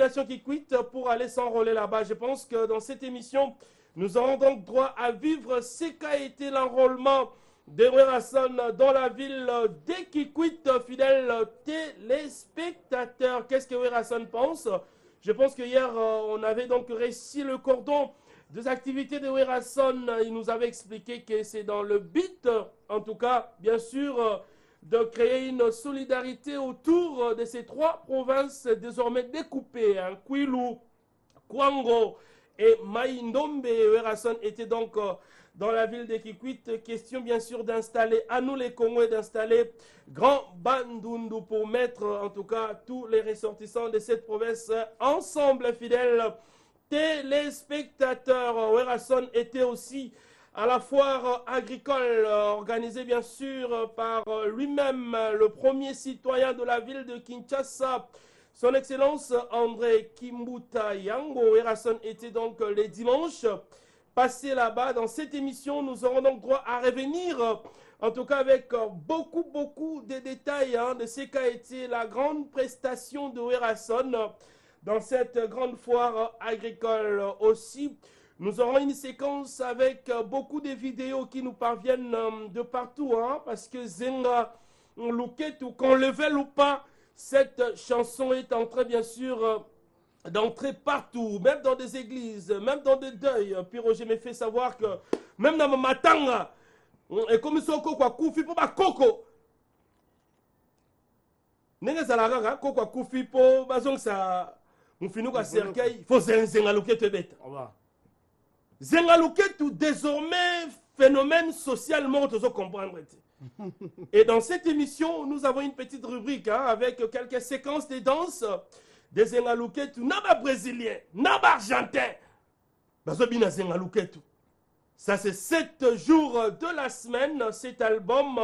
destination qui quitte pour aller s'enrôler là-bas. Je pense que dans cette émission, nous aurons donc droit à vivre ce qu'a été l'enrôlement de Werason dans la ville dès qu'il quitte, fidèles téléspectateurs. Qu'est-ce que Werason pense? Je pense que hier, on avait donc réussi le cordon des activités de Werason. Il nous avait expliqué que c'est dans le but, en tout cas, bien sûr, de créer une solidarité autour de ces trois provinces désormais découpées, hein, Kwilu, Kwango et Maïndombe. Werason était donc dans la ville de Kikwit. Question bien sûr d'installer, à nous les Congolais, d'installer Grand Bandundu pour mettre en tout cas tous les ressortissants de cette province ensemble, fidèles téléspectateurs. Werason était aussi à la foire agricole organisée bien sûr par lui-même, le premier citoyen de la ville de Kinshasa, son Excellence André Kimbuta Yango. Werason était donc les dimanches passés là-bas. Dans cette émission, nous aurons donc droit à revenir, en tout cas avec beaucoup de détails de ce qu'a été la grande prestation de Werason dans cette grande foire agricole. Aussi, nous aurons une séquence avec beaucoup de vidéos qui nous parviennent de partout, parce que Zenga Luketu, qu'on le veuille ou pas, cette chanson est en train bien sûr d'entrer partout, même dans des églises, même dans des deuils. Puis Roger me fait savoir que même dans ma matanga, et comme ça, quoi, koufi pour ma coco. N'est-ce pas quoi, koufi pour bazong ça, mon finou à cercueil, il faut zenga luketu bête. Zenga luketu désormais phénomène social mort, tu comprendre. Et dans cette émission, nous avons une petite rubrique avec quelques séquences de danse des Zenga luketu, naba brésilien, naba argentin. Bazobina Zenga luketu. Ça, c'est 7 jours de la semaine, cet album,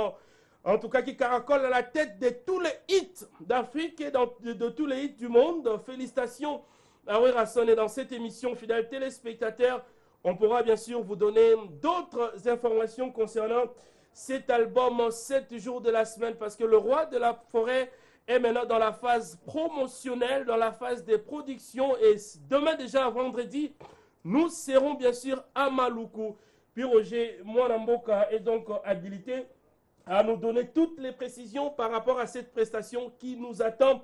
en tout cas qui caracole à la tête de tous les hits d'Afrique et de tous les hits du monde. Félicitations à Werason. Et dans cette émission, fidèles téléspectateurs, on pourra bien sûr vous donner d'autres informations concernant cet album, 7 jours de la semaine, parce que le roi de la forêt est maintenant dans la phase promotionnelle, dans la phase de production. Et demain déjà, vendredi, nous serons bien sûr à Maluku. Puis Roger Mwanamboka est donc habilité à nous donner toutes les précisions par rapport à cette prestation qui nous attend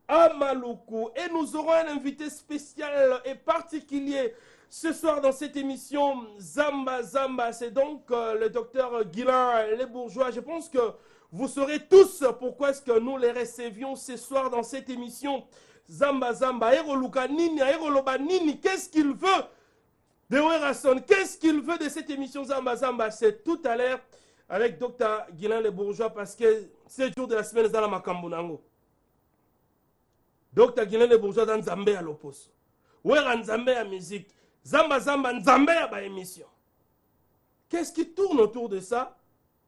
à Maluku. Et nous aurons un invité spécial et particulier ce soir dans cette émission Zamba Zamba. C'est donc le docteur Guilain Les Bourgeois. Je pense que vous saurez tous pourquoi est-ce que nous les recevions ce soir dans cette émission Zamba Zamba. Eroluka Nini, Eroloba Nini, qu'est-ce qu'il veut de Werason? Qu'est-ce qu'il veut de cette émission Zamba Zamba? C'est tout à l'heure avec Dr Guilain Les Bourgeois, parce que ces jours de la semaine dans la Makambunango. Dr Guilain Les Bourgeois dans Nzambe à l'opposé. Wera Nzambe à musique. Zamba Zamba Nzambe à émission. Qu'est-ce qui tourne autour de ça?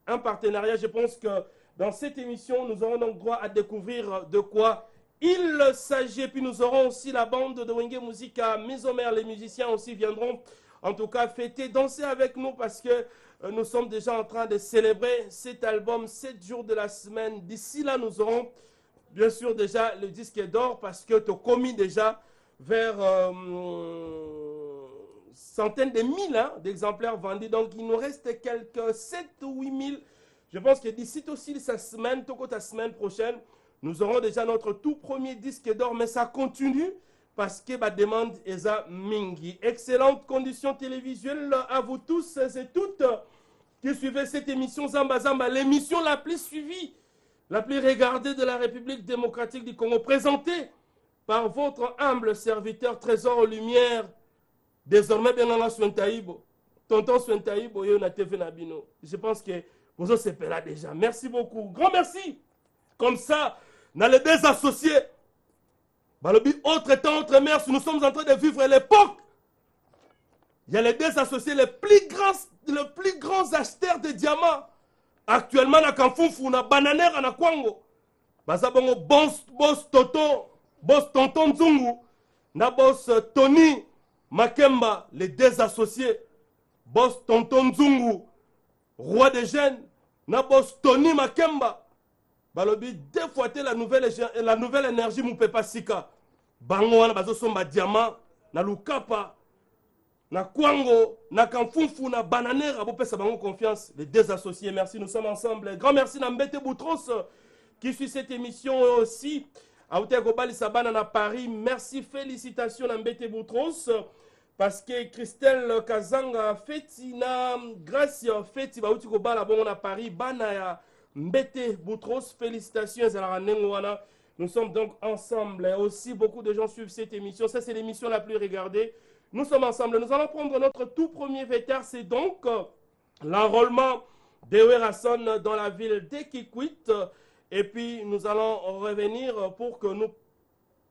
Un partenariat. Je pense que dans cette émission, nous aurons donc droit à découvrir de quoi il s'agit. Puis nous aurons aussi la bande de Wenge Musica Maison-Mère. Les musiciens aussi viendront en tout cas fêter, danser avec nous, parce que nous sommes déjà en train de célébrer cet album 7 jours de la semaine. D'ici là, nous aurons bien sûr déjà le disque d'or, parce que tu as commis déjà vers centaines de mille d'exemplaires vendus. Donc il nous reste quelques 7 ou 8 000. Je pense que d'ici aussi sa semaine, ta semaine prochaine, nous aurons déjà notre tout premier disque d'or. Mais ça continue parce que la demande est à Mingi. Excellentes conditions télévisuelles à vous tous et toutes qui suivez cette émission Zamba Zamba, l'émission la plus suivie, la plus regardée de la République démocratique du Congo, présentée par votre humble serviteur Trésor aux Lumières, désormais Benanga Swentaïbo, Tonton Swentaïbo, Yona TV Nabino. Je pense que vous en savez là déjà. Merci beaucoup. Grand merci. Comme ça, dans les deux associés, autre temps, autre mère, nous sommes en train de vivre l'époque. Il y a les deux associés les plus grands acheteurs de diamants. Actuellement, na Kamfunfu, na Bananera, na Kwango. Bazabongo, boss Toto, boss Tonton Nzungu, na boss Tony Makemba, les deux associés. Boss Tonton Nzungu, roi des jeunes, na boss Tony Makemba. Balobi, deux fois la nouvelle énergie, mon papa Sika. bango wana bazosomba diamant na lukapa na kwango na kamfunfu na bananera bopesa bango confiance. Les deux associés, merci, nous sommes ensemble. Grand merci na Mbete Boutros qui suit cette émission aussi. Aouté Gobali Sabana na Paris, merci, félicitations na Mbete Boutros. Parce que Christelle Kazanga feti na Gracia feti bauti ko bala bon na Paris bana ya Mbete Boutros, félicitations à la Nengoana. Nous sommes donc ensemble. Aussi beaucoup de gens suivent cette émission. Ça c'est l'émission la plus regardée. Nous sommes ensemble. Nous allons prendre notre tout premier vecteur, c'est donc l'enrôlement de Werason dans la ville d'Ekikwit. Et puis nous allons revenir pour que nous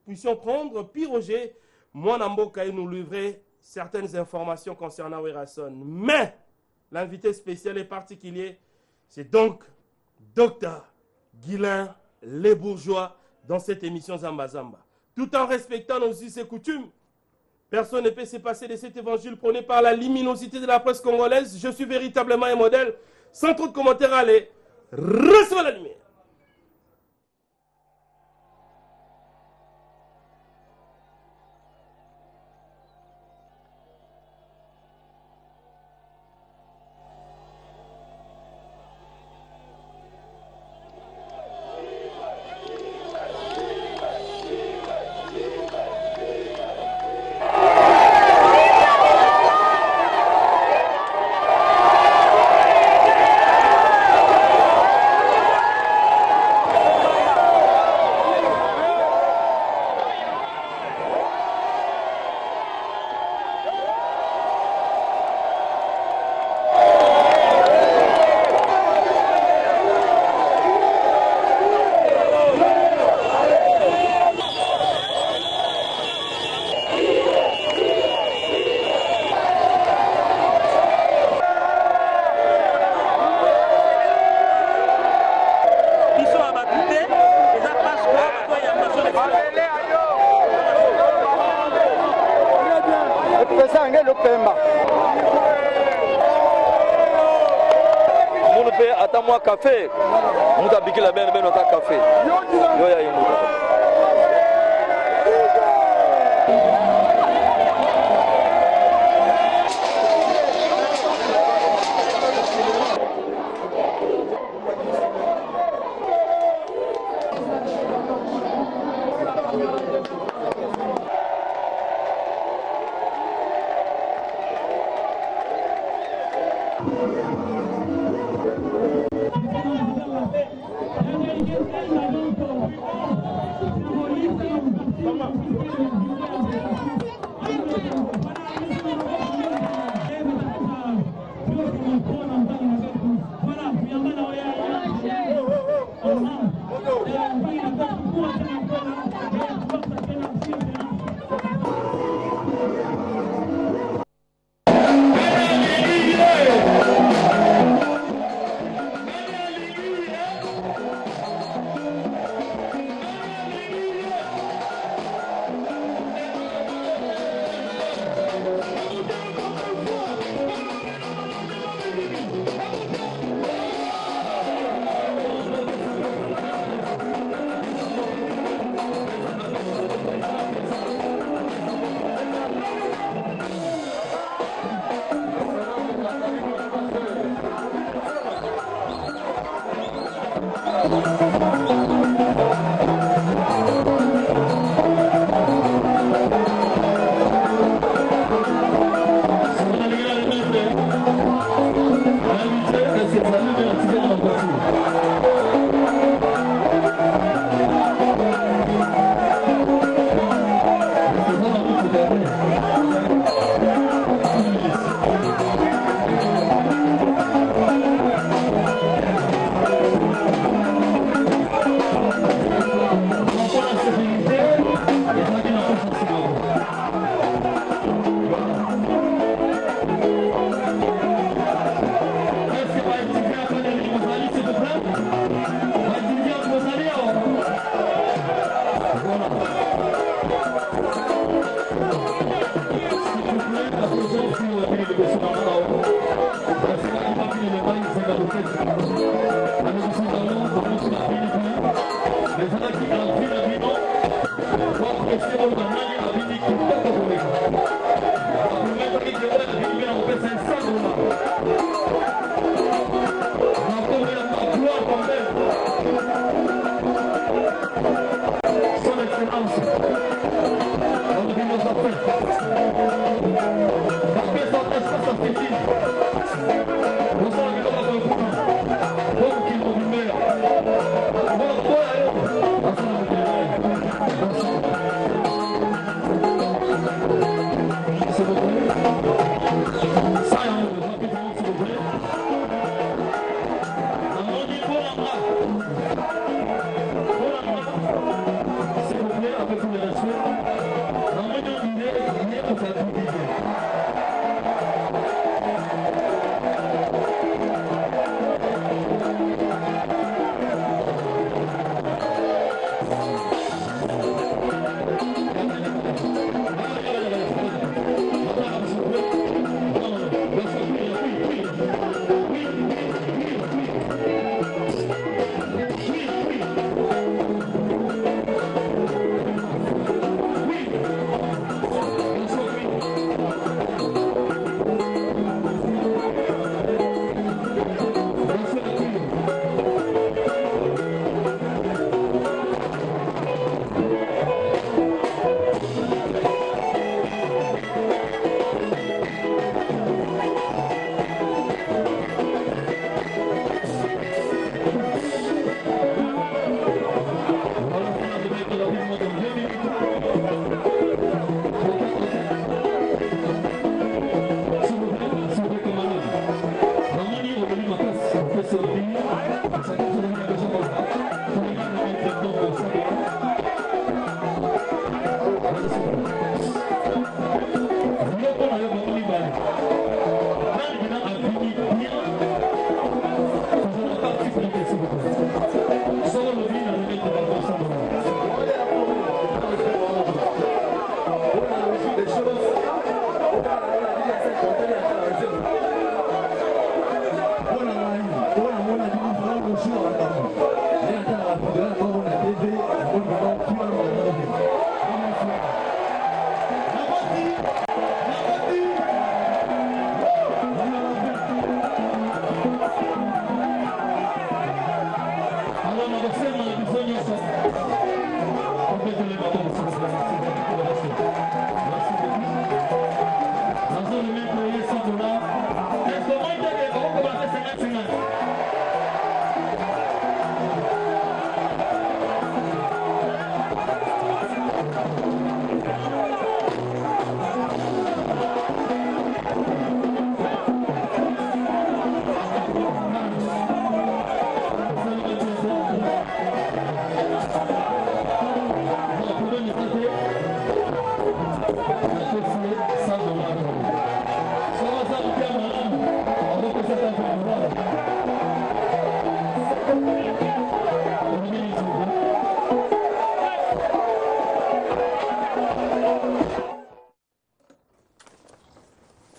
puissions prendre Piroger, Mwanamboka et nous livrer certaines informations concernant Werason. Mais l'invité spécial et particulier, c'est donc Dr Guylain Les Bourgeois dans cette émission Zamba Zamba. Tout en respectant nos us et coutumes, personne ne peut se passer de cet évangile prôné par la luminosité de la presse congolaise. Je suis véritablement un modèle. Sans trop de commentaires, allez, recevez la lumière. Café, nous avons piqué la benne, notre café. Yo ya yimou.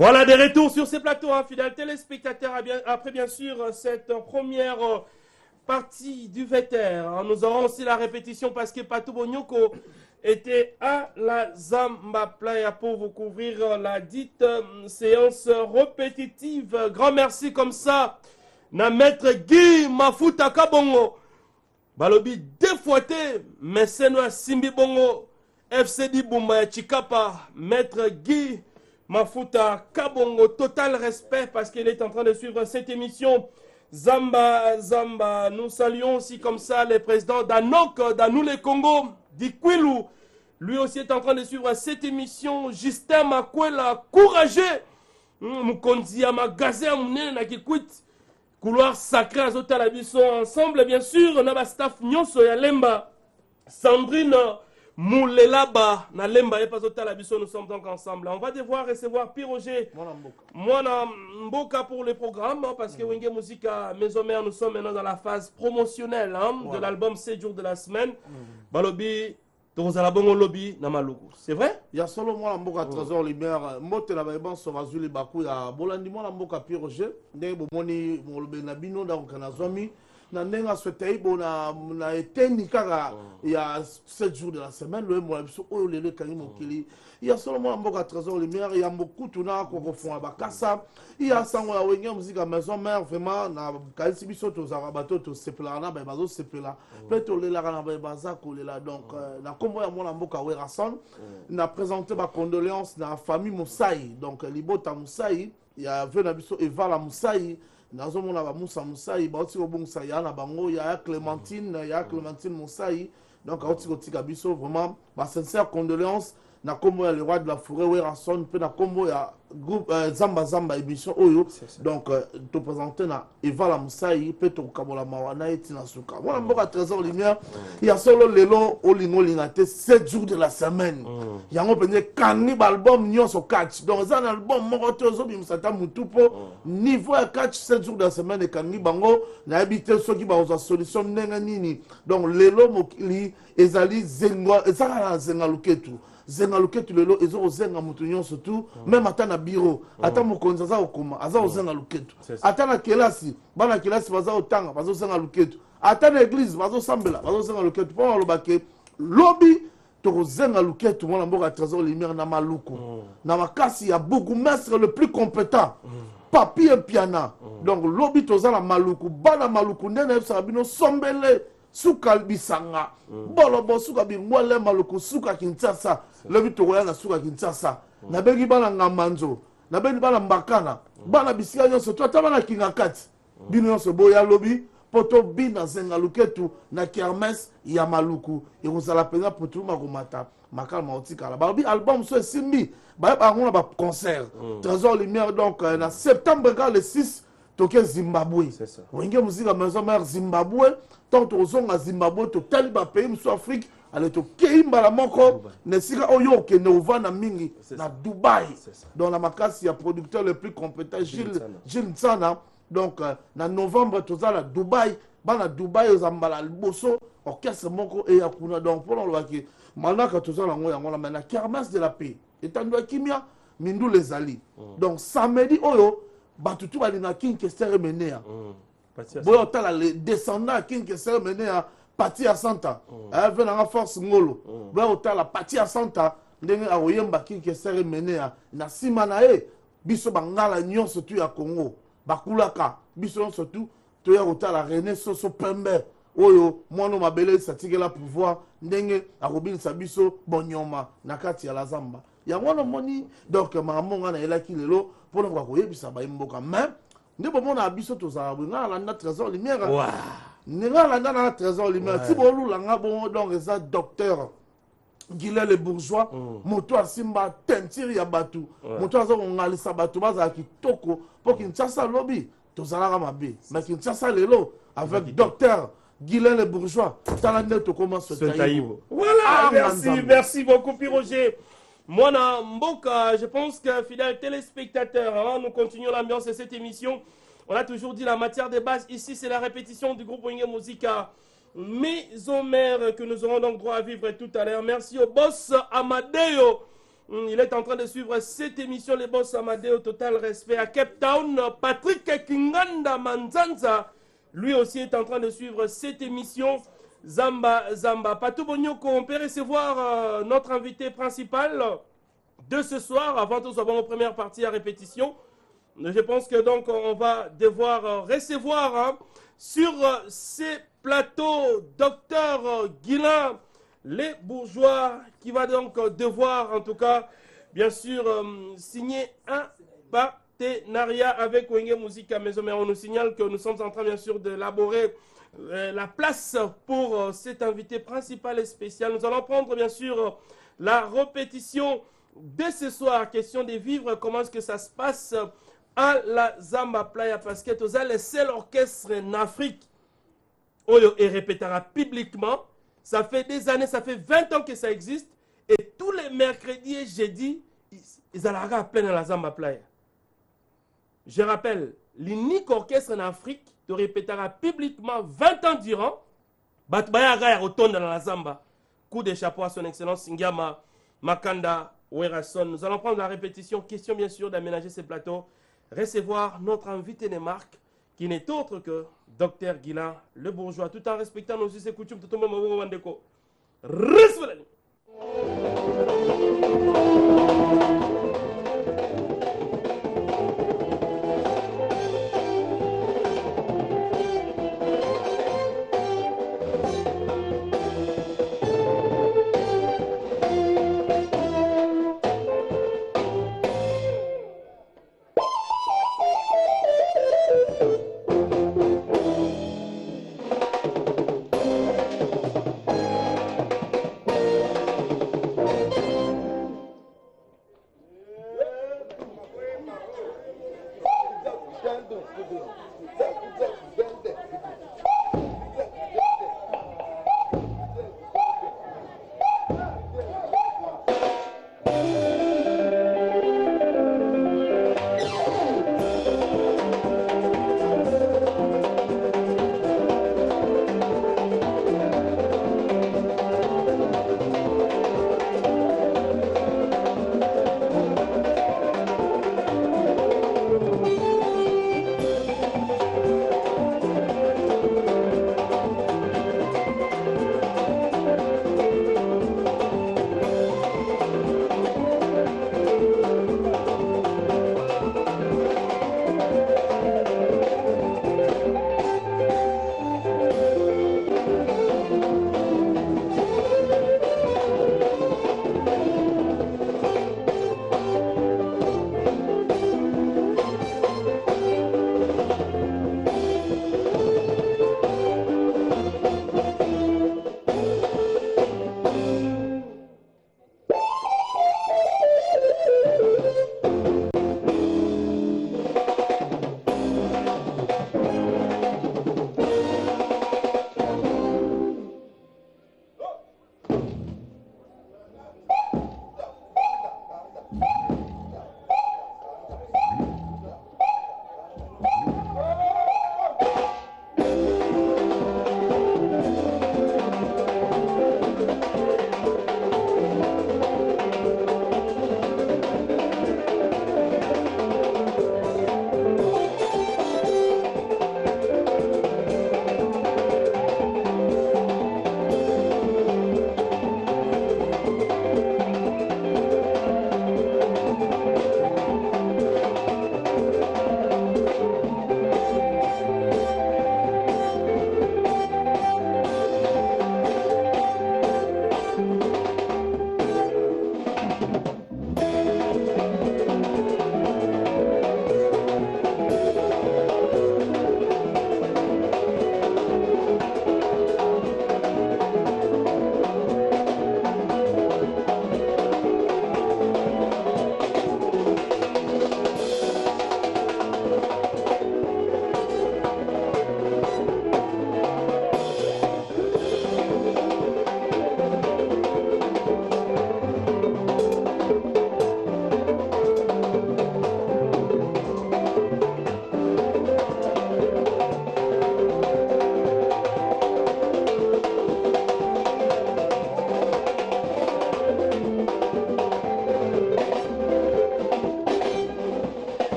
Voilà, des retours sur ces plateaux, hein, fidèles téléspectateurs. Après, bien sûr, cette première partie du VTR. Hein, nous aurons aussi la répétition parce que Patou Bonyoko était à la Zamba Playa pour vous couvrir la dite séance répétitive. Grand merci comme ça. Na maître Guy Mafuta Kabongo. Balobi défouetté, mais c'est nous Simbi Bongo. FCD Boumba Chikapa, maître Guy Mafuta Kabongo, total respect parce qu'il est en train de suivre cette émission. Zamba, Zamba, nous saluons aussi comme ça le président d'Anok, d'Anou les Congo, d'Ikwilu. Lui aussi est en train de suivre cette émission. Justin Makwela, courageux. Mukonzi Amagazé Amoune Nakikwit. Couloir sacré à Zotalabiso ensemble, bien sûr. On a un staff Nyonso Yalemba. Sandrine Moulelaba, na lemba et pas nous sommes donc ensemble. On va devoir recevoir Piroger, Mwana Mboka pour le programme, hein, parce que Wenge Musica Maison Mère, nous sommes maintenant dans la phase promotionnelle hein, de l'album 7 jours de la semaine. Balobi, Tozalabongo Lobby, Namaluku. C'est vrai? Il y a seulement Mwana Mboka Trésor Libère, Mote la Baïban Saurazuli Bakou, il y a Bolandi Mwana Mboka Piroger, Nebo Moni Molbenabino, donc Kanazomi. na nenga souhaité bon na eteni kaka il y a 7 jours de la semaine le mo biso oyo lele kangi mokili il y a seulement mboka trésor lumière il y a beaucoup tuna ko fond bakasa il y a sango ya wenge musique à maison mère vraiment na kalisi biso to za bato to sepela na ba bazo sepela peut to lela na ba baza ko lela donc na kombo ya mona mboka werason na présenter ba condoléances na famille Moussaï donc libota Moussaï il y a vena biso Eva la Moussaï nazomona ba Moussa Moussaï ba oti obongsa ya na bango ya Clémentine Moussaï donc oti kotika biso vraiment ba sincère condoléances na kombo ya le roi de la forêt werason pe na kombo ya groupe zamba émission oyo donc te présenter na Eva la Moussaï pe to kabola mawana eti na suka voilà mboka trésor lumière il y a solo lelo olingo lingate 7 jours de la semaine yango penye kani ba album nyonso catch donc ça un album moko to zo bimsata mutupo niveau ya catch 7 jours de la semaine kani bango na habité soki ba oza solution nenga nini donc lelo mokili ezali zengwa ezaka zenga luketu zenga luketu lelo ezo zenga mutu nyonso tout même ata na bureau ata mokonzi aza okoma aza zenga luketu ata na kelasi bana kelasi baza otanga bazo zenga luketu ata na église bazo sambela bazo zenga luketu po lobake lobi to zenga luketu mona mboka trésor lumière na maluku na makasi ya bourgmestre le plus compétent papier piana donc lobi to za na maluku bana maluku ndene sabino sombele suka bisanga bolo suka bingwale maluku suka Kinshasa lobi to na suka Kinshasa na bengi bana ngamanzo na bengi bana mbakana bana bisika nyonso to tabana kinga kati bino nyonso boya lobi poto bina zenga luketu na kermesse ya maluku ekozala penza poto makomata makala otikala babi album so simbi ba ngona ba concert trésor lumière donc na septembre le 6 toke Zimbabwe wenge musique maison mère Zimbabwe tant tozonga Zimbabwe to taliba pays musu Afrique ale to keimba la moko nesika oyo ke novana mingi na Dubaï dans la makasi ya producteur le plus compétent Gilles Nsana donc na novembre tozala Dubaï bana Dubaï ozambala liboso orchestre moko e yakuna donc pour le waki manaka tozala ngo yango na na kermesse de la paix etandwa kimia mindu les ali donc samedi oyo batutu balina Kinkester menea boyo tala le descendant Kinkester menea parti à Santa avait na force ngolo boyo tala parti à Santa ndenge awoyemba Kinkester menea na sima na e biso bangala nyonso tu ya Congo bakulaka biso surtout to ya otala René Soso Pembe oyo mwana mabele satikela pouvoir ndenge akobinisa biso bonyoma na kati ya la zamba ya mwana moni donc mamonga na elaki lelo pour nous koyebisa ba mboka mais ndebo mona biso to za nga la na trésor lumière nga la na trésor lumière ti bolu la nga bon donc ça docteur Guilin le bourgeois moto asimba tentiri ya batu moto azo ngalisa batu baza kitoko pour Kinshasa lobby to zalaka mabe mais Kinshasa lelo avec docteur Guilin le bourgeois talande to commence ce taïbo voilà merci beaucoup Roger. Mona Mboka, je pense que fidèles téléspectateurs, hein, nous continuons l'ambiance de cette émission. On a toujours dit la matière de base. Ici, c'est la répétition du groupe Wenge Musica Maison Mère que nous aurons donc droit à vivre tout à l'heure. Merci au boss Amadeo. Il est en train de suivre cette émission. Le boss Amadeo, total respect à Cape Town. Patrick Kinganda Manzanza, lui aussi est en train de suivre cette émission. Zamba. Patou Bonyoko, on peut recevoir notre invité principal de ce soir, avant tout, avant la première partie à répétition. Je pense que donc on va devoir recevoir sur ces plateaux Docteur Guilin les bourgeois qui va donc devoir en tout cas bien sûr signer un partenariat avec Wenge Musica Maison Mère. On nous signale que nous sommes en train bien sûr d'élaborer la place pour cet invité principal et spécial. Nous allons prendre bien sûr la répétition de ce soir. Question de vivre, comment est-ce que ça se passe à la Zamba Playa, parce que c'est le seul orchestre en Afrique Oyo et répétera publiquement. Ça fait des années, ça fait 20 ans que ça existe. Et tous les mercredis et jeudis, ils allaient à plein à la Zamba Playa. Je rappelle, l'unique orchestre en Afrique te répétera publiquement 20 ans durant. Batbaya retourne dans la Zamba. Coup de chapeau à son excellence Ngama Makanda Werason. Nous allons prendre la répétition. Question bien sûr d'aménager ces plateaux. Recevoir notre invité des marques qui n'est autre que Dr Guilain le Bourgeois, tout en respectant nos us et coutumes. Tout le monde respect.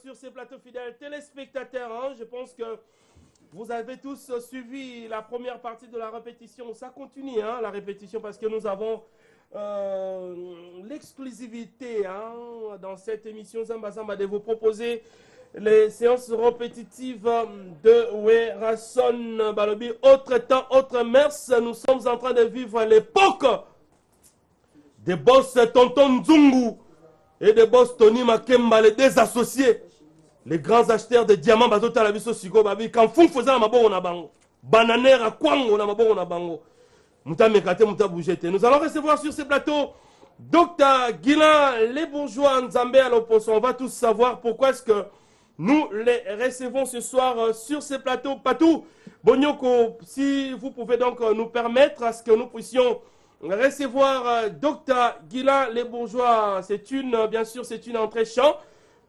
Sur ces plateaux fidèles téléspectateurs, hein, je pense que vous avez tous suivi la première partie de la répétition. Ça continue, hein, la répétition, parce que nous avons l'exclusivité dans cette émission Zamba Zamba de vous proposer les séances répétitives de Werason Balobi. Autre temps, autre mers, nous sommes en train de vivre l'époque des boss Tonton Nzungu et des boss Tony Makemba, les deux associés, les grands acheteurs de diamants, Bazota la Biso Sigo Babi, quand Fou faisait la mabon on a bango, Bananère à Kwang on a mabon on a bango, Mouta Mekate, Mouta Bougete. Nous allons recevoir sur ces plateaux Dr Guilain les Bourgeois Nzambé à l'opposé. On va tous savoir pourquoi est-ce que nous les recevons ce soir sur ces plateaux. Patou, Bonyoko, si vous pouvez donc nous permettre à ce que nous puissions recevoir Dr Guilain les Bourgeois. C'est une, bien sûr, c'est une entrée chant.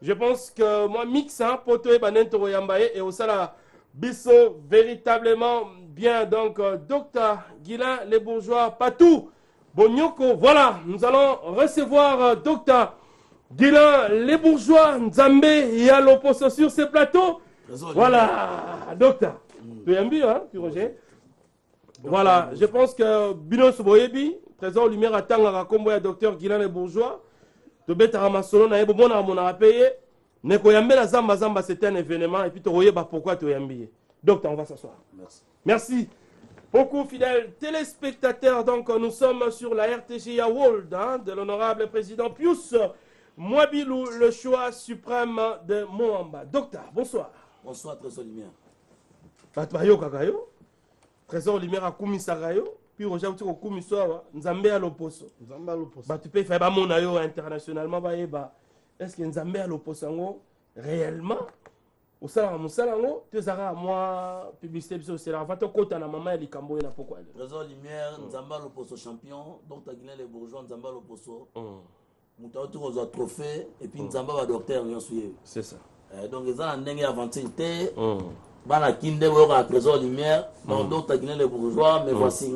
Je pense que moi, mix, Poto et Banento Yambaye et au Sala Bisso, véritablement bien. Donc, Docteur Guilain, les bourgeois, Patou, Bonyoko. Voilà, nous allons recevoir Docteur Guilain, les bourgeois, Nzambe et à l'opposition sur ces plateaux. Voilà, Docteur. Tu aimes bien, hein, tu Roger? Voilà, je pense que Bino Soboyebi, présent lumière à Tanga, comme Docteur Guilain, les bourgeois, de Betara Masolo, na ebo bona mon a payé. Neko yambe la zamba zamba, c'était un événement et puis tu voyais pourquoi tu yambe. Docteur, on va s'asseoir. Merci. Merci. Beaucoup fidèles téléspectateurs, donc nous sommes sur la RTGA World hein, de l'honorable président Pius Mwabilou, le choix suprême de Moamba. Docteur, bonsoir. Bonsoir, Trésor Lumière. Batmayo Kakayo, Trésor Lumière a Kumisarayo. Puis Roger a Kumisoa, Nzambe à l'opposo. Nzambe à l'opposo. Tu peux faire mon ayo internationalement. Est-ce que Nzambe à l'opposo réellement? Au salaire, mon salaire, tu as moi publicité c'est la vente au côté na maman et Cambo et na pourquoi. Trésor Lumière, Nzamba l'opposo champion, donc tu as gagné les bourgeois, Nzamba l'opposo. Mouta tu as trophée et puis Nzamba va docteur bien sûr. C'est ça. Donc ils ont un dingue aventure. Bana kinde wora Trésor Lumière, donc tu as gagné les bourgeois, mais voici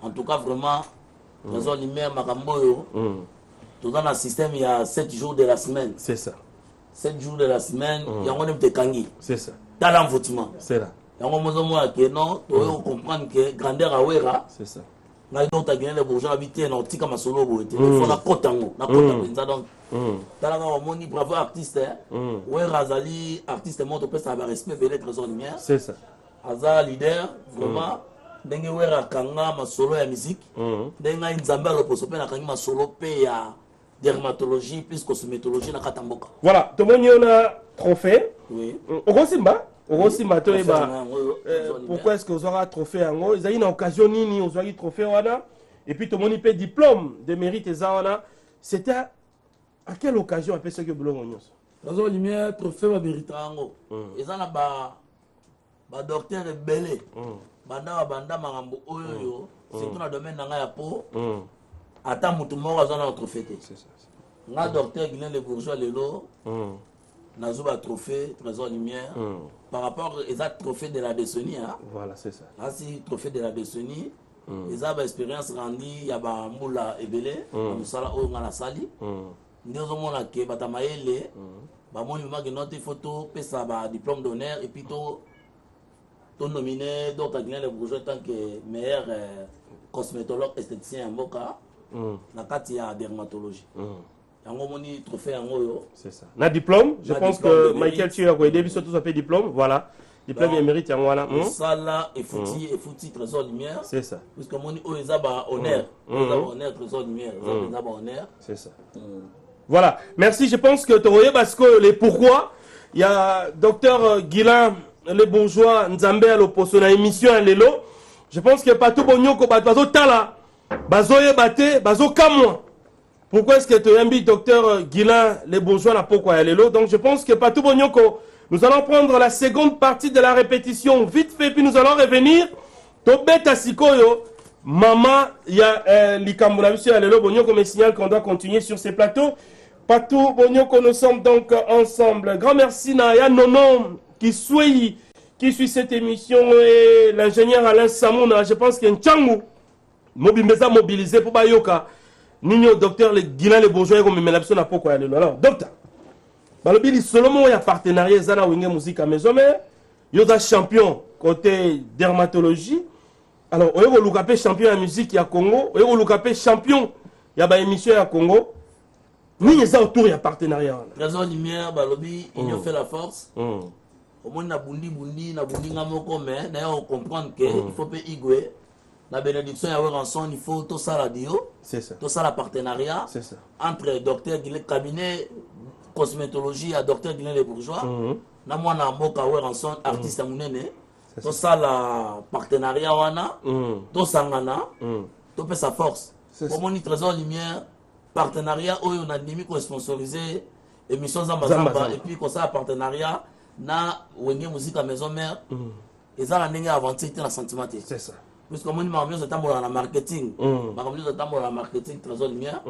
en tout cas vraiment Trésor Lumière makambo yo. Tout dans le système il y a 7 jours de la semaine. C'est ça. 7 jours de la semaine, il y a un peu kangi. C'est ça. Dans l'envoûtement. C'est là. Il y a un moment que non, tu dois comprendre que grandeur à Wera. C'est ça. Nga donc tu gagné les bourgeois habités dans tika masolo boete. Il faut la côte en la côte penza donc. Tala nga moni bravo artiste. Wera Zali artiste monte peut ça va respect belé Trésor Lumière. C'est ça. Aza leader vraiment. Ndenge Wera kanga masolo ya musique. Ndenge Nzamba loposo pe na kanga masolo pe ya dermatologie plus cosmétologie na katamboka. Voilà, tout le monde a un trophée. Oui. Orosimba, pourquoi est-ce que vous aurez un trophée en haut? Ils ont une occasion nini, vous aurez un trophée wana. Et puis tout le monde peut diplôme de mérite et ça. C'était à quelle occasion après ce que vous l'avez dit? Trésor Lumière, trophée va mériter en haut. Ils ont ba docteur belé. Banda marambo oyo. C'est tout dans le domaine de la peau. Attends, mutu moko azana notre fête. C'est ça. Nga docteur Guilain les bourgeois lelo. Nazuba trophée Trésor Lumière. Par rapport aux trophées de la décennie hein. Voilà, c'est ça. Là si trophée de la décennie. Ils ont expérience rendue ya ba mula ebele, musala oyo nga na sali. Ndio mona ke batamaele. Ba moni maki note photo pesa ba diplôme d'honneur et puis to nominé docteur Guilain les bourgeois tant que meilleur cosmétologue esthéticien en Boka. Na kati ya dermatologie. Yango moni trophée yango yo. C'est ça. Na diplôme, je pense que Michael tu as quoi début surtout ça fait diplôme, voilà. Diplôme et mérite yango wana. Ça là et fouti Trésor Lumière. C'est ça. Parce que moni o ezaba honneur, honneur Trésor Lumière, ezaba honneur. C'est ça. Voilà. Merci, je pense que tu voyez parce que les pourquoi il y a docteur Guilain les bourgeois Nzambe à l'opposition na émission à Lelo. Je pense que pas tout bonyoko bazo tala. Bazoye bate, bazo kamwa. Pourquoi est-ce que tu as mis docteur Guilain, les bourgeois, n'a pas quoi aller là? Donc je pense que Patou Bonyoko, nous allons prendre la seconde partie de la répétition vite fait, puis nous allons revenir. Tobeta Sikoyo, maman, il y a l'Ikambula, monsieur Alelo Bonyoko me signale qu'on doit continuer sur ces plateaux. Patou Bonyoko, nous sommes donc ensemble. Grand merci Naya Nonom qui suit cette émission et l'ingénieur Alain Samouna. Je pense qu'il y a un Tchangou. Mobimbeza mobilisé pour Bayoka. Nino docteur le Guilain les bourgeois comme melapso na poko ya lelo. Alors docteur. Balobi seulement ya partenariat zana winge musique à maison mais yo da champion côté dermatologie. Alors oyo lukape champion ya musique ya Congo, oyo lukape champion ya ba émission ya Congo. Ni ça autour ya partenariat. Trésor Lumière balobi il a fait la force. Au moins na bundi ngamoko mais d'ailleurs on comprend que il faut pas igwe. La bénédiction ya Weranson, il faut tout ça radio. C'est ça. Tout ça la partenariat. C'est ça. Entre docteur Guilain cabinet cosmétologie à docteur Guilain les bourgeois. Na moi na mboka Weranson artiste munene. Tout ça la partenariat wana. Tout sangana. Tout peut sa force. Pour mon Trésor Lumière partenariat oyo na demi ko sponsoriser émission Zamba et puis comme ça partenariat na wenge musique à maison mère. Et ça la ndenge aventure dans la sentiment. C'est ça. Parce que moi, je suis dans le marketing. Je suis dans le marketing Trésor Lumière.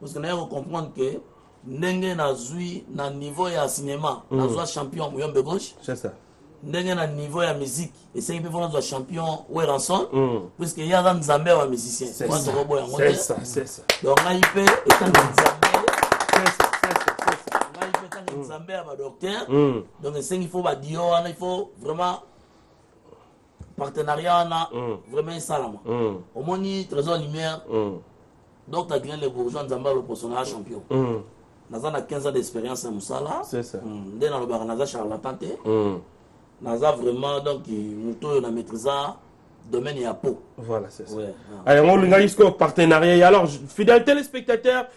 Parce que nous comprendre que nous avons un niveau de cinéma. Nous sommes champion de gauche. C'est ça. ndenge na niveau ya musique esengi mpe mpona zwa champion weranson puisque ye aza nzambe ya bamusicien wana tokoboya yango te donc ngai mpe etanga nzambe ngai mpe etanga nzambe ya badocteur donc esengi il faut badio wana il faut vraiment partenariat wana vraiment esalama omoni trésor lumière Dr. Guilain Le Bourgeois nzambe aloposo na champion naza na 15 ans d'expérience na mosala nde nalobaka naza charlatan te naza vraiment donc moto oyo na maîtrisa domaine ya peau. Voilà, c'est ça. Ouais. Alors, on a jusqu'au partenariat. Et alors, fidèles téléspectateurs,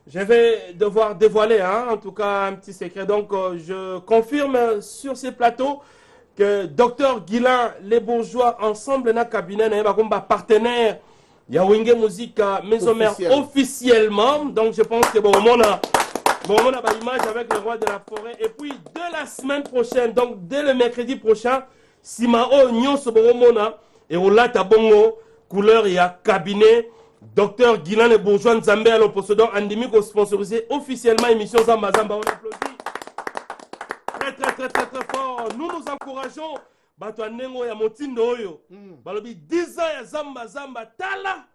je vais devoir dévoiler, hein, en tout cas, un petit secret. Donc, je confirme sur ces plateaux que Dr. Guilain Les Bourgeois, ensemble, dans le cabinet, nous avons un partenaire. Il y a Wingé Musique Maison Mère officiellement. Donc, je pense que bon, on a une image avec le roi de la forêt. Et puis, de la semaine prochaine, donc dès le mercredi prochain, Simao Nyonso Boromona et Olata Bongo, couleur et à cabinet, Dr. Guilain Les Bourgeois Nzambe à l'opposodon, Andimico sponsorisé officiellement émission Zamba Zamba. On applaudit très fort. Nous nous encourageons. Bato Nengo ya Motindo Oyo. Balobi 10 ans ya Zamba Zamba Tala.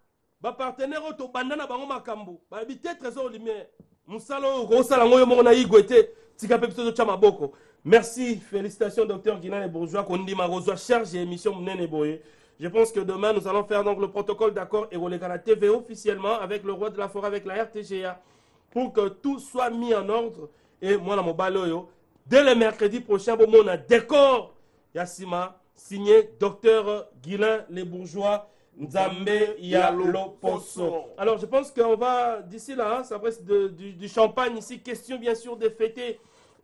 Ba partenaire to bandana bango makambo. Balobi te trésor lumière. Musalo Rosala Ngoyo Mona Igwete. Tika Pepito Chama Boko. Merci, félicitations Dr. Guilain Les Bourgeois, Kondi Marozoa, charge et émission Mnene Boye. Je pense que demain, nous allons faire donc le protocole d'accord et reléguer la TV officiellement avec le roi de la forêt, avec la RTGA, pour que tout soit mis en ordre. Et moi, dans mon baloyo, dès le mercredi prochain, bon, on a décor Yassima, signé Dr. Guilain Les Bourgeois, Nzambe Yaloposo. Alors, je pense qu'on va, d'ici là, hein, ça reste du champagne ici, question bien sûr de fêter.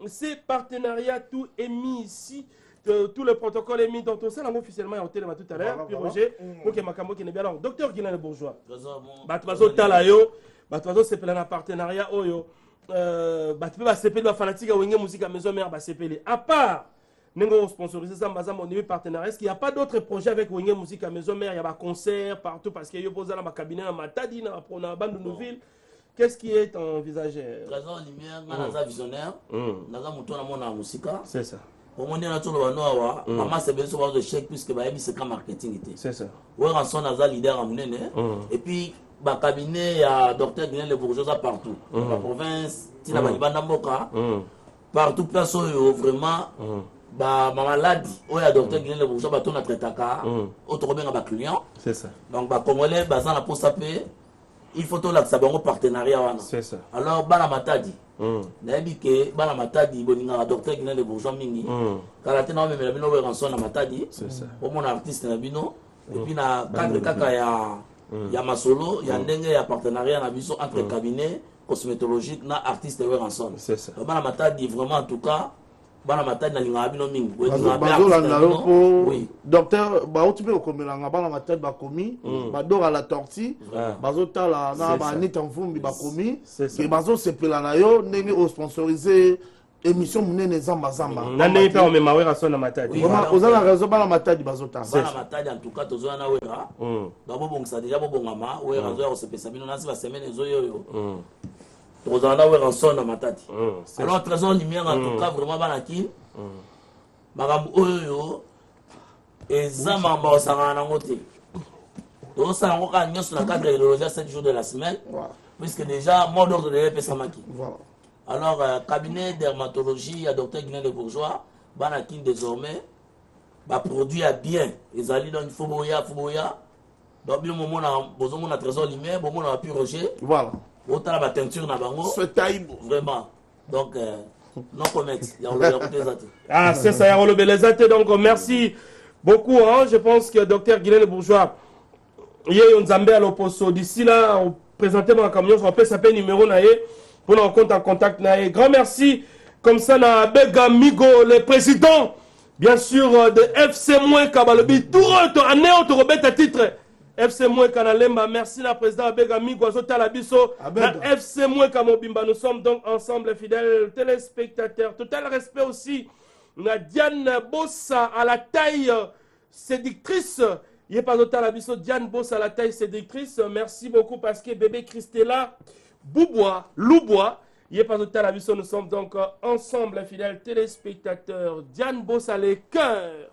Ces partenariats, tout est mis ici, tout le protocole est mis dans tout ça, officiellement, il y a au téléma tout à l'heure, puis Roger, ok, Makambo qui n'est bien. Alors, Dr. Guilain Les Bourgeois, Batwazo Talayo, Batwazo c'est plein de partenariat, Oyo, Batwazo c'est plein de fanatiques à Wenge Musique à Maison Mère, c'est plein. À part, nous avons sponsorisé ça, mon niveau partenariat, est-ce qu'il n'y a pas d'autres projets avec Wenge Musique à Maison Mère, il y a des concerts partout, parce qu'il y a posé dans ma cabinet, dans ma tadi, dans la bande de Nouville. Qu'est-ce qui est envisagé? Trésor lumière, naza visionnaire, naza muto na mona musika. C'est ça. Au moins na tolo bano awa, maman c'est besoin de voir de chèque puisque ba yebi c'est ka marketing était. C'est ça. Ouais, rançon naza leader à munene. Et puis ba cabinet ya Dr. Guilain Les Bourgeois partout. Dans la province, tina ba libanda mboka. Partout place oyo vraiment ba malade oya Dr. Guilain Les Bourgeois ba to na traitaka, auto benga ba client. C'est ça. Donc ba congolais ba za na poste payer. Il faut que ça soit un partenariat. C'est ça. Alors, Bana Matadi. Nabi ke Bana Matadi, Boninga, Dr. Guilain Les Bourgeois Mingi. Karate na même la bino rançon na Matadi. C'est ça. Au mon artiste na bino. Et puis na cadre kaka ya masolo, ya ndenge ya partenariat na biso entre cabinet cosmétologique na artiste rançon. C'est ça. Bana Matadi vraiment en tout cas bana matadi na linga bino mingi oui docteur ba otupe okomelanga bana matadi bakomi badora la tortue bazotala na ba nita mvumbi bakomi ke bazosepela na yo ndenge o sponsoriser émission munene zamba zamba na ndenge pe omema wera so na matadi ozala raison bana matadi bazotala bana matadi en tout cas tozoya na wera donc bongisa déjà bongama wera zo ya osepesa bino na si ba semaine ezoyoyo Tozana we rançon na matati. Alors trésor lumière en tout cas vraiment banaki. Makambo oyo ezama mba osangana ngote. Donc ça on a nyos na cadre de 7 jours de la semaine. Puisque déjà mot d'ordre de l'EPSamaki. Voilà. Alors cabinet dermatologie à Dr. Guilain Les Bourgeois banaki désormais ba produit à bien. Ezali donc foboya. Donc bien moment na bozomo na trésor lumière, bon on a pu Roger. Voilà. Autant la teinture na bango. C'est taïbo. Vraiment. Donc, non comment. Ah, c'est ça, Yarolo Belezate. Donc, merci beaucoup. Hein. Je pense que Dr. Guilain Les Bourgeois, il y a un Zambé à l'opposo. D'ici là, on présentait mon camion, on peut s'appeler numéro naïe pour nous compte en contact naïe. Grand merci. Comme ça, na Bega Migo, le président, bien sûr, de FC Kabalobi. Tout le année, on te remet à titre. FC Moueka Nalemba, merci la président Abega Migwazo Talabiso. FC Moueka Mobimba, nous sommes donc ensemble fidèles téléspectateurs. Total respect aussi à Diane Bossa à la taille séductrice. Il n'est pas au Talabiso, Diane Bossa à la taille séductrice. Merci beaucoup parce que bébé Christella, Boubois, Loubois, Nous sommes donc ensemble, fidèles téléspectateurs. Diane Bossa, les cœurs.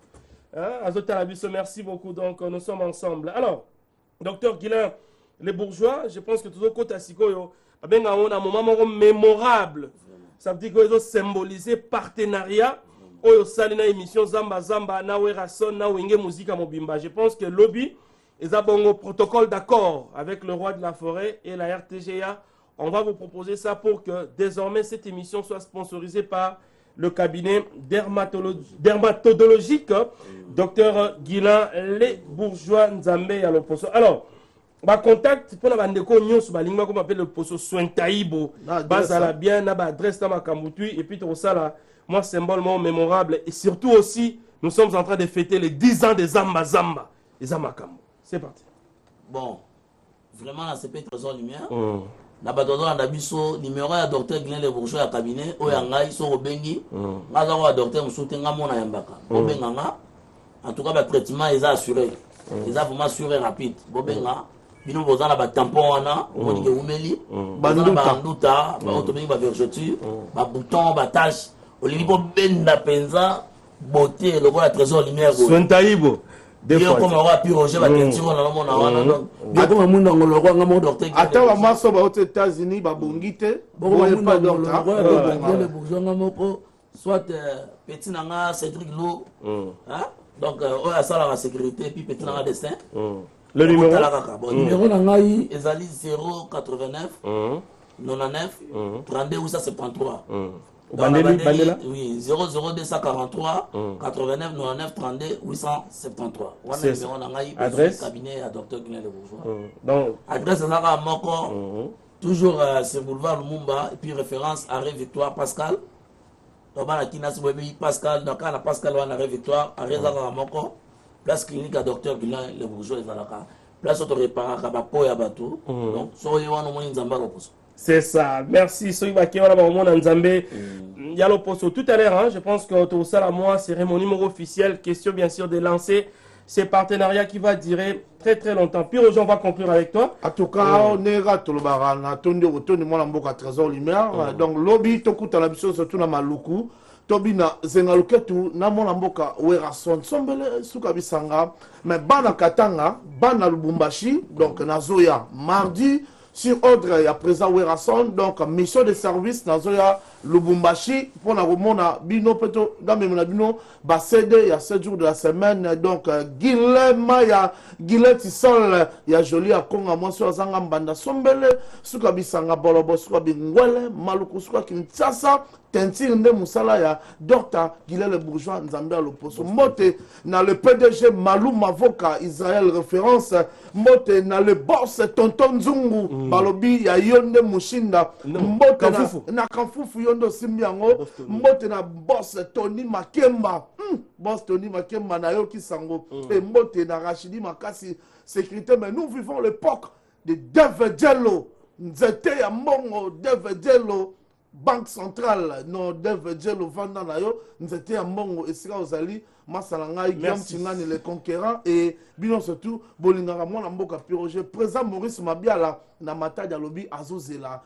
Merci beaucoup. Donc, nous sommes ensemble. Alors, docteur Guilain, les bourgeois, je pense que tout le côté on a un moment mémorable. Ça veut dire qu'ils ont symbolisé partenariat. Oyo salina émission Zamba Zamba na Werason na Wenge Musique à Mobimba. Je pense que lobby est un bon protocole d'accord avec le roi de la forêt et la RTGA. On va vous proposer ça pour que désormais cette émission soit sponsorisée par le cabinet dermatologique Dr Guilain Les Bourgeois Nzambe à l'Oposo. Alors, bah contact pour la bande ko nyos ba lingma comme appelle le poso soin taïbo bazala bien na ba adresse na makambutui et puis tout ça là moi symbolement mémorable et surtout aussi nous sommes en train de fêter les 10 ans des Zamba Zamba et Zamakambo. C'est parti. Bon, vraiment la CP Trésor Lumière. Na ba dodo na biso numéro ya docteur Guilain Les Bourgeois à cabinet o ya ngai so obengi ngaza wa docteur musuti ngamona yambaka obenga en tout cas le traitement est assuré. Ils ont vraiment assuré rapide. Bobenga bino bozana ba tampon wana omoni ke umeli ba nduta ba automobile ba vergeture ba bouton ba tache olingi bo benda penza beauté le la Trésor Lumière soin taïbo des fois comme on va piroger ba tentiro na mona wana donc bien comme munda ngolo kwa ngamo docteur ata ba maso ba aux États-Unis ba bongite bo pas docteur le bourgeois ngamo ko soit petit nanga Cédric Lo hein donc on a ça la sécurité puis petit nanga destin. Le numéro numéro nangai ezali 089 99 32 873. Oui, 00243 89 99 32 873. Voilà numéro nangai cabinet à docteur Guilain Les Bourgeois. Donc adresse nanga moko toujours sur boulevard Lumumba et puis référence arrêt Victoire Pascal. Donc bana kinas bobi Pascal donc na Pascal wana arrêt Victoire arrêt nanga moko. Place clinique à docteur Guilain Les Bourgeois ezalaka place auto réparaka ba po ya bato donc soyez wana mo nzamba loposo. C'est ça. Merci soyez ba ke wana ba mo nzambe ya loposo tout à l'heure hein, je pense que tout ça la moi cérémonie numéro officielle question bien sûr de lancer ces partenariats qui va durer très très longtemps. Puis aujourd'hui on va conclure avec toi. En tout cas on est rato le barana tondi retourne moi la mboka Trésor Lumière donc lobby to kuta la biso surtout na maluku tobina zengaluketu na mona mboka Werason sombele suka bisanga mais bana katanga bana Lubumbashi donc nazoya mardi sur ordre ya président Werason donc mission de service nazoya Lubumbashi pour na remona bino peto gamemona bino ba cédé ya 7 jours de la semaine donc Guilain Maya Guilain Tissol ya joli a konga mwaso azanga mbanda sombele suka bisanga bolobo suka bingwele maluku suka Kinshasa tentire nde musala ya Dr Guilain Les Bourgeois Nzambe à l'Oposo mote na le PDG Malou Mavoka Israël référence mote na le boss Tonton Nzungu balobi ya yonde mushinda mote na Kanfufu yondo simbiango mote na boss Tony Makemba boss Tony Makemba na yo kisango et mote na Rachidi Makasi sécurité mais nous vivons l'époque de Dave Jello nzete ya mbongo Dave Jello Banque centrale non Dave Jello vanda na yo nzete ya mbongo esika ozali masala ngai Guillaume Tingani le conquérant et bino surtout bolingaka mwana mboka piroger président Maurice Mabiala na matadi alobi azozela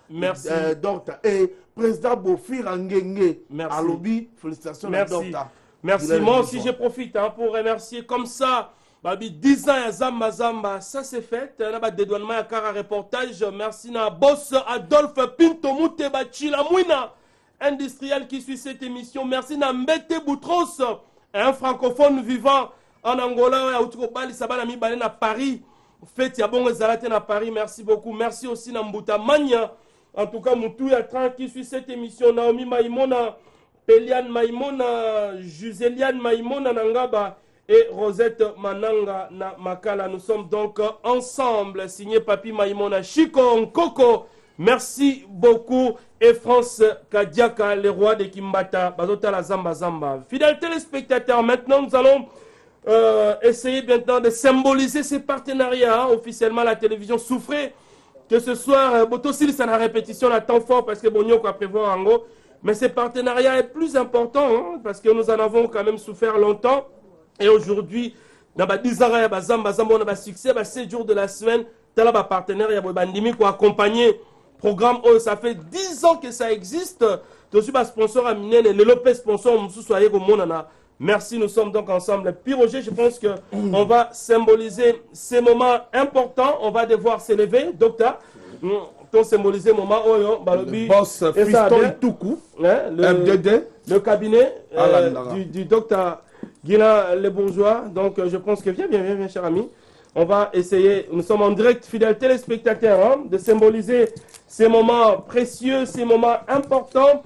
docteur et président Bofira Ngenge alobi félicitations à docteur. Merci. Moi aussi je profite hein, pour remercier comme ça Babi 10 ans à Zamba Zamba, ça c'est fait. On a des dédouanement à Cara reportage. Merci na boss Adolphe Pinto Mouteba Chilamouina, industriel qui suit cette émission. Merci na Mbete Boutros, un francophone vivant en Angola, à Outrobali, Sabana Mibale na Paris. Faites ya bon Zalate na Paris. Merci beaucoup. Merci aussi na Mbouta Mania. En tout cas, Moutou Yatran qui suit cette émission. Naomi Maïmona, Peliane Maïmona, Juseliane Maïmona Nangaba. Et Rosette Mananga na Makala. Nous sommes donc ensemble, signé Papi Maïmona Chico Nkoko. Merci beaucoup. Et France Kadiaka, les rois de Kimbata, Bazota la Zamba Zamba. Fidèles téléspectateurs, maintenant nous allons essayer maintenant de symboliser ces partenariats. Hein. Officiellement, la télévision souffrait que ce soir, Botosil, c'est la répétition à temps fort parce que Bonio quoi prévoir en gros. Mais ces partenariats est plus important hein, parce que nous en avons quand même souffert longtemps. Et aujourd'hui, dans les 10 ans, on a succès, 7 jours de la semaine, il y a des partenaires, il y a des bandimi qui ont accompagné programme, oh, ça fait 10 ans que ça existe. Je suis un sponsor à Minene, le Lopez sponsor, soyez au Monana. Merci, nous sommes donc ensemble. Puis Roger, je pense qu'on va symboliser ces moments importants. On va devoir s'élever, docteur. Pour symboliser le moment où le boss Fiston Toukou, le cabinet du docteur Guilain Les Bourgeois. Donc je pense que, viens, cher ami. On va essayer, nous sommes en direct, fidèles téléspectateurs, hein, de symboliser ces moments précieux, ces moments importants.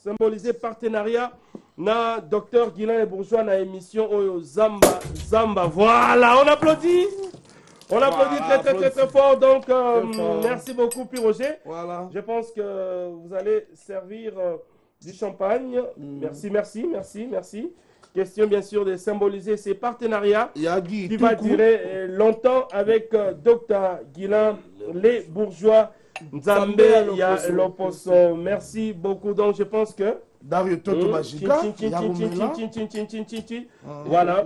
Symboliser partenariat na docteur Guilain Les Bourgeois na émission Zamba. Voilà, on applaudit. On applaudit très fort. Donc, merci beaucoup, Puis Roger. Voilà. Je pense que vous allez servir du champagne. Merci. Question, bien sûr, de symboliser ces partenariats qui va durer longtemps avec Dr Guilain Les Bourgeois. Nzambe ya Loposo. Merci beaucoup. Donc, je pense que... Dario Toto Magica. Voilà.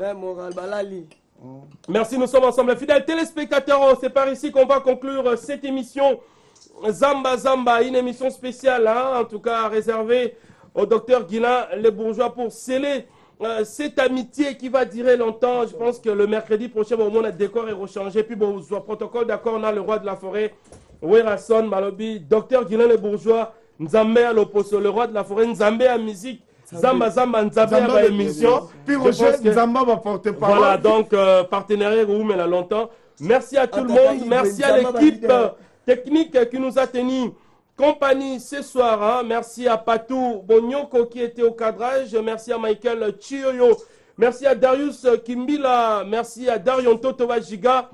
Merci, nous sommes ensemble. Fidèles téléspectateurs, c'est par ici qu'on va conclure cette émission Zamba, une émission spéciale, hein, en tout cas réservée au docteur Guilain Les Bourgeois pour sceller cette amitié qui va durer longtemps. Je pense que le mercredi prochain, au moins, le décor est rechangé. Puis, bon, protocole d'accord, on a le roi de la forêt, Werason Malobi, docteur Guilain Les Bourgeois, Nzambe à l'opposo, le roi de la forêt, Nzambe à musique. Zamba, Nzambe à émission. Puis Roger, Nzamba va porter parole. Voilà, donc partenariat Roum est là longtemps. Merci à tout le monde. Merci à l'équipe technique qui nous a tenu compagnie ce soir. Hein. Merci à Patou Bonyoko qui était au cadrage. Merci à Michael Chioyo. Merci à Darius Kimbila. Merci à Darion Totova Giga.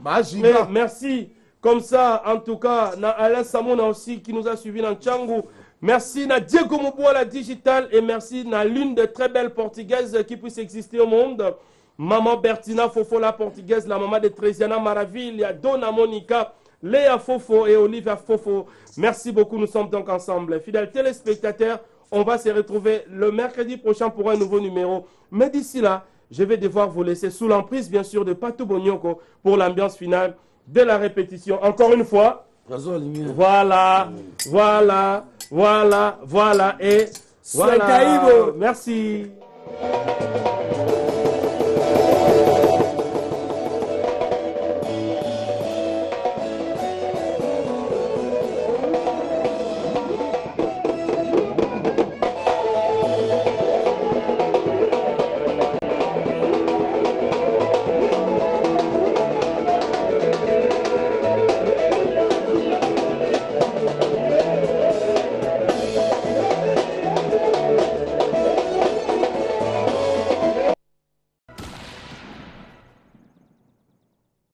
Merci comme ça, en tout cas, à Alain Samona aussi qui nous a suivis dans Tchangou. Merci à Diego Moboa, la digitale, et merci à l'une des très belles portugaises qui puisse exister au monde. Maman Bertina Fofo, la portugaise, la maman de Tresiana Maravilha, Dona Monica, Léa Fofo et Olivia Fofo. Merci beaucoup, nous sommes donc ensemble. Fidèles téléspectateurs, on va se retrouver le mercredi prochain pour un nouveau numéro. Mais d'ici là, je vais devoir vous laisser sous l'emprise, bien sûr, de Patou Bonyoko pour l'ambiance finale de la répétition. Encore une fois, voilà. Et voilà. Merci.